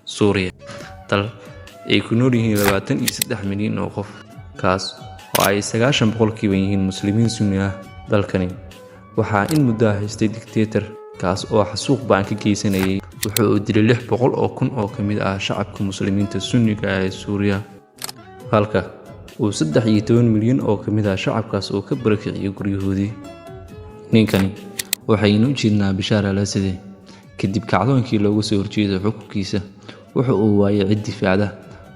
Suuriya, dal ay ku nool yihiin 23 milyan oo qof, kaas oo ay 90% yihiin Muslimiin Sunni ah. Dalkani waxaa in muddo haystay dictator kaas oo xasuuq baan ka geysanayay. Wuxuu dilay 600 oo kun oo ka mid ah shacabka Muslimiinta Sunniga ah ee Suuriya, halka uu 13 milyan oo ka mid ah shacabkaas oo ka barakiciyay guryahoodii. Ninkani waxaynu u jeednaa Bashaar al-Assad kadib kacdoonkii looga soo horjeeday xukunkiisa. Wuxuu u waayay cid difaacda,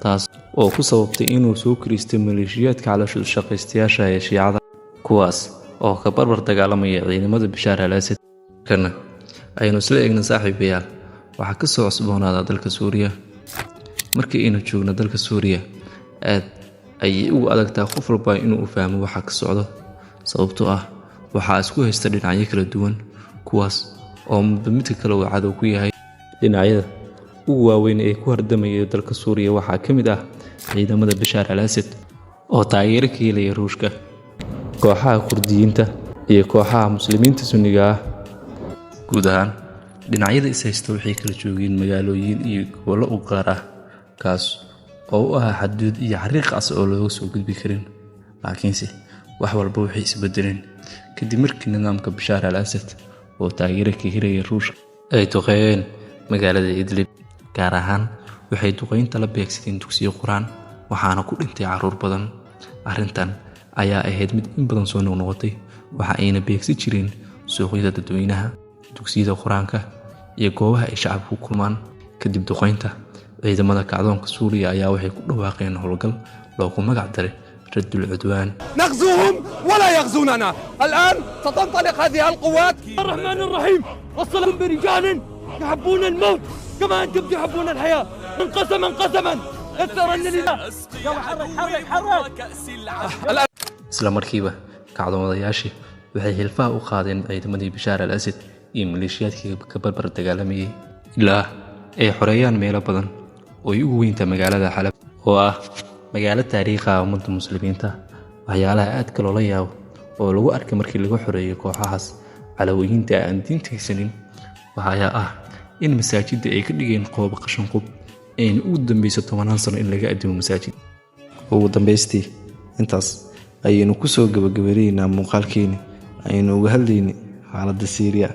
taas oo ku sababtay inuu soo kiristay maleeshiyaadka caloosha shaqaystayaasha ee Shiicada, kuwaas oo ka barbar dagaalamaya ciidamada Bashaar al-Assad. Kana aynu isla eegna saaxiibayaal, waxaa ka soo cusboonaaday dalka Suuriya. Markii aynu joogno dalka Suuriya, aad ayay ugu adagtaa qof walba inuu fahmo waxa ka socdo, sababtoo ah waxaa isku haysta dhinacyo kala duwan, kuwaas oo midba kale uu cadow ku yahay. Dhinacyada ugu waaweyn ee ku hardamaya dalka Suuriya waxaa ka mid ah ciidamada Bashaar al-Assad oo taageero ka helaya Ruushka, kooxaha Kurdiyiinta iyo kooxaha Muslimiinta Sunniga ah. Guud ahaan dhinacyada is haysta waxay kala joogeen magaalooyin iyo gobollo u gaar ah, kaas oo u ah xaduud iyo xariiq cas oo looga soo gudbi karin. Laakiinse wax walba waxay isbedeleen kadib markii nidaamka Bashaar al-Assad oo taageero ka helaya Ruushka ay duqeeyeen magaalada Idlib. Gaar ahaan waxay duqeynta la beegsadeen dugsiyo Quraan, waxaana ku dhintay carruur badan. Arrintan ayaa ahayd mid in badan soo noqnoqotay, waxa ayna beegsan jireen suuqyada dadweynaha, dugsiyada Quraanka iyo goobaha ay shacabku ku kulmaan. Kadib duqeynta, ciidamada kacdoonka Suuriya ayaa waxay ku dhawaaqeen howlgal loogu magac daray رد العدوان. نغزوهم ولا يغزوننا. الآن ستنطلق هذه القوات. الرحمن الرحيم، وصلهم برجال يحبون الموت كما أنتم تحبون الحياة. انقسما اكثر لله. حرك. isla markiiba kacdoomadayaashii waxay hilfaha u qaadeen ciidamadii Bashaar al-Assad iyo maleeshiyaadkii ka barbar dagaalamayay ilaa ay xoreeyaan meelo badan oo ay ugu weynta magaalada Xalab oo ah magaalo taariikhi ah ummadda Muslimiinta. Waxyaalaha aadka loola yaabo oo lagu arkay markii lagu xoreeyay kooxahaas calawiyinta aan diinta haysanin waxaa ah in masaajidda ay ka dhigeen qoob qashin qub ayna ugu dambeysay 10 sano in laga adimo masaajid. Ugu dambeystii intaas ayaynu ku soo gabagabeeynaa muuqaalkeena aynu uga hadlaynay xaaladda Syria.